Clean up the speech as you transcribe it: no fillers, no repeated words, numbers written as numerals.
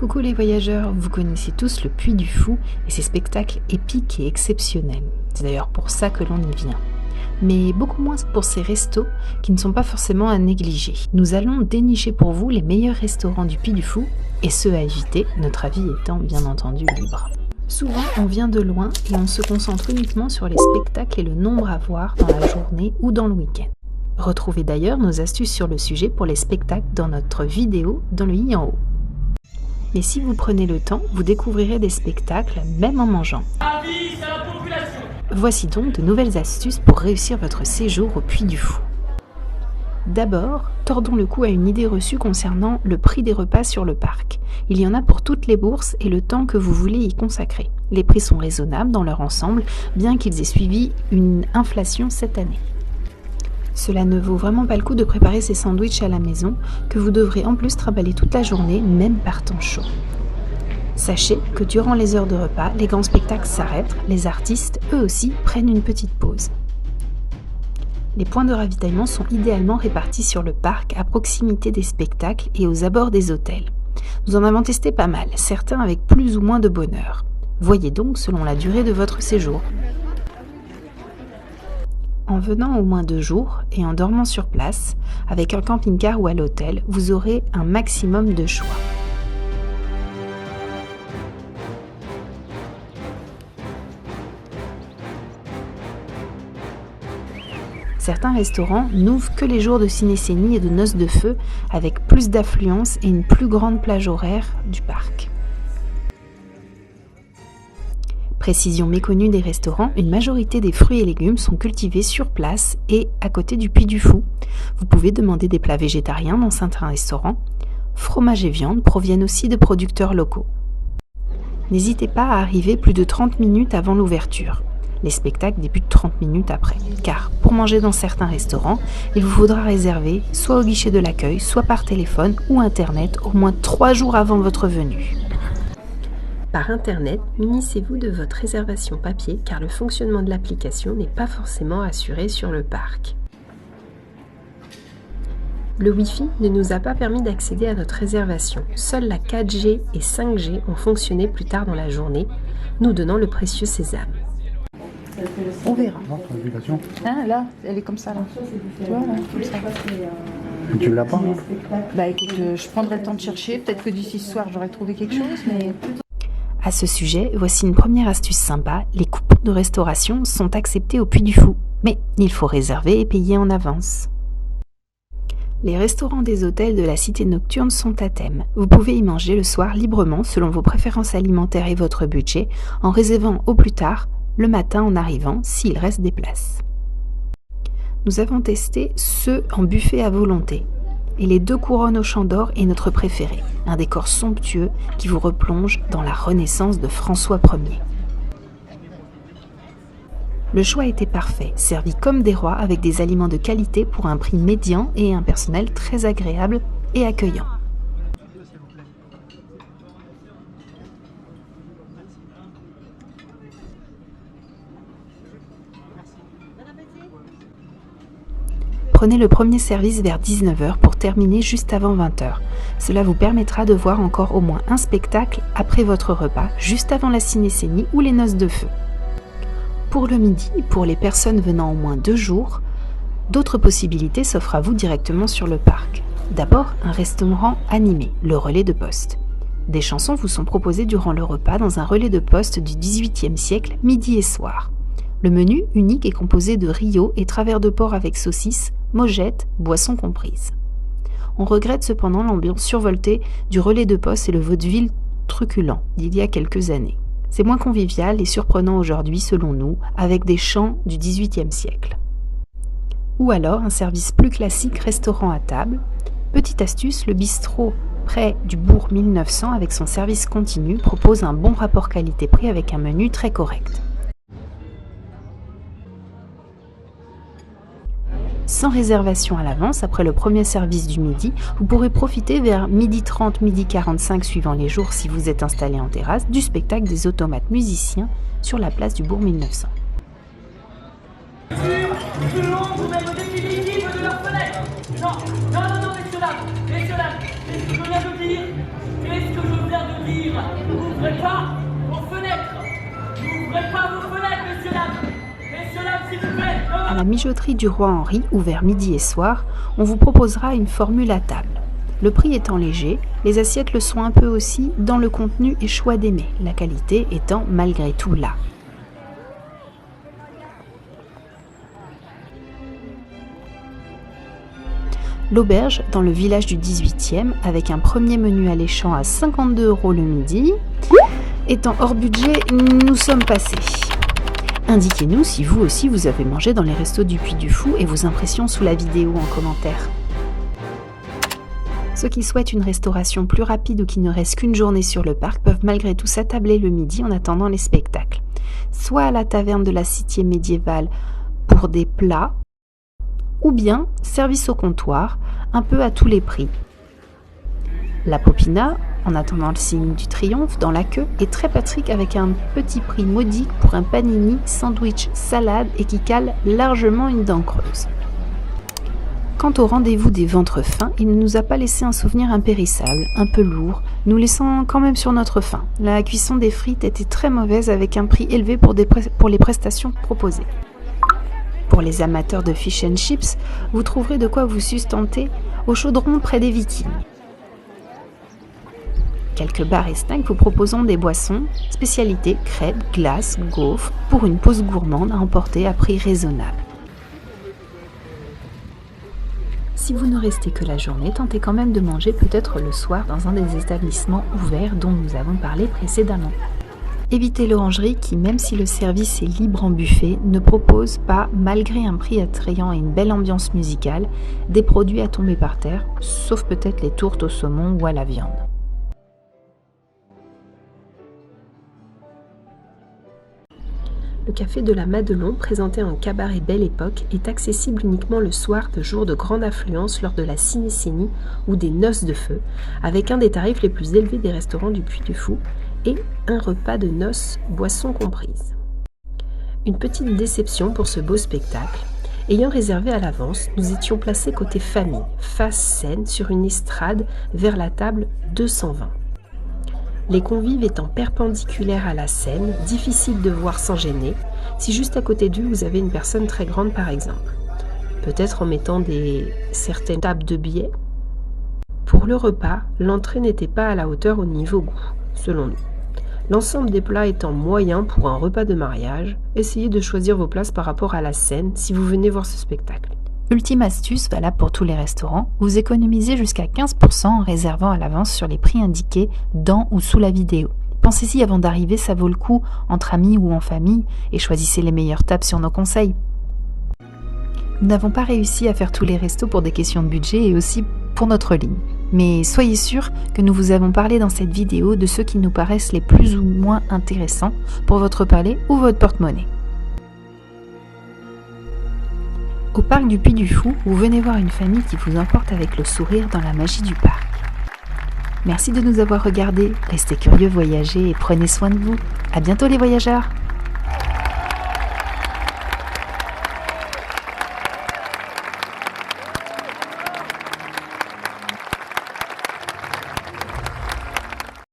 Coucou les voyageurs, vous connaissez tous le Puy du Fou et ses spectacles épiques et exceptionnels. C'est d'ailleurs pour ça que l'on y vient. Mais beaucoup moins pour ces restos qui ne sont pas forcément à négliger. Nous allons dénicher pour vous les meilleurs restaurants du Puy du Fou et ceux à éviter, notre avis étant bien entendu libre. Souvent, on vient de loin et on se concentre uniquement sur les spectacles et le nombre à voir dans la journée ou dans le week-end. Retrouvez d'ailleurs nos astuces sur le sujet pour les spectacles dans notre vidéo dans le i en haut. Mais si vous prenez le temps, vous découvrirez des spectacles même en mangeant. Voici donc de nouvelles astuces pour réussir votre séjour au Puy du Fou. D'abord, tordons le cou à une idée reçue concernant le prix des repas sur le parc. Il y en a pour toutes les bourses et le temps que vous voulez y consacrer. Les prix sont raisonnables dans leur ensemble, bien qu'ils aient suivi une inflation cette année. Cela ne vaut vraiment pas le coup de préparer ces sandwichs à la maison, que vous devrez en plus trimballer toute la journée, même par temps chaud. Sachez que durant les heures de repas, les grands spectacles s'arrêtent, les artistes, eux aussi, prennent une petite pause. Les points de ravitaillement sont idéalement répartis sur le parc, à proximité des spectacles et aux abords des hôtels. Nous en avons testé pas mal, certains avec plus ou moins de bonheur. Voyez donc selon la durée de votre séjour. En venant au moins 2 jours et en dormant sur place, avec un camping-car ou à l'hôtel, vous aurez un maximum de choix. Certains restaurants n'ouvrent que les jours de ciné-scénie et de noces de feu, avec plus d'affluence et une plus grande plage horaire du parc. Précision méconnue des restaurants, une majorité des fruits et légumes sont cultivés sur place et à côté du Puy du Fou. Vous pouvez demander des plats végétariens dans certains restaurants. Fromage et viande proviennent aussi de producteurs locaux. N'hésitez pas à arriver plus de 30 minutes avant l'ouverture. Les spectacles débutent 30 minutes après, car pour manger dans certains restaurants, il vous faudra réserver soit au guichet de l'accueil, soit par téléphone ou internet au moins 3 jours avant votre venue. Par internet, munissez-vous de votre réservation papier car le fonctionnement de l'application n'est pas forcément assuré sur le parc. Le Wi-Fi ne nous a pas permis d'accéder à notre réservation. Seules la 4G et 5G ont fonctionné plus tard dans la journée, nous donnant le précieux sésame. On verra. Hein, là, elle est comme ça, là. Tu vois, là, comme ça. Tu l'as pas, hein? Bah écoute, je prendrai le temps de chercher. Peut-être que d'ici ce soir, j'aurai trouvé quelque chose, mais... À ce sujet, voici une première astuce sympa. Les coupons de restauration sont acceptés au Puy du Fou, mais il faut réserver et payer en avance. Les restaurants des hôtels de la cité nocturne sont à thème. Vous pouvez y manger le soir librement selon vos préférences alimentaires et votre budget, en réservant au plus tard, le matin en arrivant, s'il reste des places. Nous avons testé ceux en buffet à volonté. Et les 2 couronnes au champ d'or est notre préféré, un décor somptueux qui vous replonge dans la Renaissance de François Ier. Le choix était parfait, servi comme des rois avec des aliments de qualité pour un prix médian et un personnel très agréable et accueillant. Prenez le premier service vers 19h pour terminer juste avant 20h. Cela vous permettra de voir encore au moins un spectacle après votre repas, juste avant la ciné-scénie ou les noces de feu. Pour le midi, pour les personnes venant au moins 2 jours, d'autres possibilités s'offrent à vous directement sur le parc. D'abord, un restaurant animé, le relais de poste. Des chansons vous sont proposées durant le repas dans un relais de poste du XVIIIe siècle, midi et soir. Le menu unique est composé de rios et travers de porc avec saucisses, mojettes, boissons comprises. On regrette cependant l'ambiance survoltée du relais de poste et le vaudeville truculent d'il y a quelques années. C'est moins convivial et surprenant aujourd'hui selon nous, avec des chants du XVIIIe siècle. Ou alors un service plus classique, restaurant à table. Petite astuce, le bistrot près du bourg 1900 avec son service continu propose un bon rapport qualité-prix avec un menu très correct. Sans réservation à l'avance, après le premier service du midi, vous pourrez profiter vers 12h30, 12h45 suivant les jours si vous êtes installé en terrasse, du spectacle des automates musiciens sur la place du bourg 1900. Non, messieurs, là, qu'est-ce que je viens de dire? Qu'est-ce que je viens de dire? À la mijoterie du Roi Henri, ouvert midi et soir, on vous proposera une formule à table. Le prix étant léger, les assiettes le sont un peu aussi dans le contenu et choix des mets, la qualité étant malgré tout là. L'auberge dans le village du 18e, avec un premier menu alléchant à 52 € le midi. Étant hors budget, nous sommes passés. Indiquez-nous si vous aussi vous avez mangé dans les restos du Puy du Fou et vos impressions sous la vidéo en commentaire. Ceux qui souhaitent une restauration plus rapide ou qui ne restent qu'une journée sur le parc peuvent malgré tout s'attabler le midi en attendant les spectacles. Soit à la taverne de la Cité médiévale pour des plats, ou bien service au comptoir, un peu à tous les prix. La Popina, en attendant le signe du triomphe dans la queue, est très pratique avec un petit prix modique pour un panini, sandwich, salade et qui cale largement une dent creuse. Quant au rendez-vous des ventres fins, il ne nous a pas laissé un souvenir impérissable, un peu lourd, nous laissant quand même sur notre faim. La cuisson des frites était très mauvaise avec un prix élevé pour les prestations proposées. Pour les amateurs de fish and chips, vous trouverez de quoi vous sustenter au chaudron près des Vikings. Quelques bars et snacks vous proposant des boissons, spécialités, crêpes, glaces, gaufres, pour une pause gourmande à emporter à prix raisonnable. Si vous ne restez que la journée, tentez quand même de manger peut-être le soir dans un des établissements ouverts dont nous avons parlé précédemment. Évitez l'orangerie qui, même si le service est libre en buffet, ne propose pas, malgré un prix attrayant et une belle ambiance musicale, des produits à tomber par terre, sauf peut-être les tourtes au saumon ou à la viande. Le café de la Madelon, présenté en cabaret Belle Époque, est accessible uniquement le soir de jours de grande affluence lors de la ciné-cénie ou des noces de feu, avec un des tarifs les plus élevés des restaurants du Puy du Fou et un repas de noces, boissons comprises. Une petite déception pour ce beau spectacle. Ayant réservé à l'avance, nous étions placés côté famille, face scène, sur une estrade vers la table 220. Les convives étant perpendiculaires à la scène, difficile de voir sans gêner, si juste à côté d'eux vous avez une personne très grande par exemple. Peut-être en mettant certaines tables de billets. Pour le repas, l'entrée n'était pas à la hauteur au niveau goût, selon nous. L'ensemble des plats étant moyen pour un repas de mariage, essayez de choisir vos places par rapport à la scène si vous venez voir ce spectacle. Ultime astuce valable pour tous les restaurants, vous économisez jusqu'à 15% en réservant à l'avance sur les prix indiqués dans ou sous la vidéo. Pensez-y avant d'arriver, ça vaut le coup, entre amis ou en famille, et choisissez les meilleures tables sur nos conseils. Nous n'avons pas réussi à faire tous les restos pour des questions de budget et aussi pour notre ligne. Mais soyez sûrs que nous vous avons parlé dans cette vidéo de ceux qui nous paraissent les plus ou moins intéressants pour votre palais ou votre porte-monnaie. Au parc du Puy du Fou, vous venez voir une famille qui vous emporte avec le sourire dans la magie du parc. Merci de nous avoir regardés, restez curieux, voyagez et prenez soin de vous. À bientôt les voyageurs!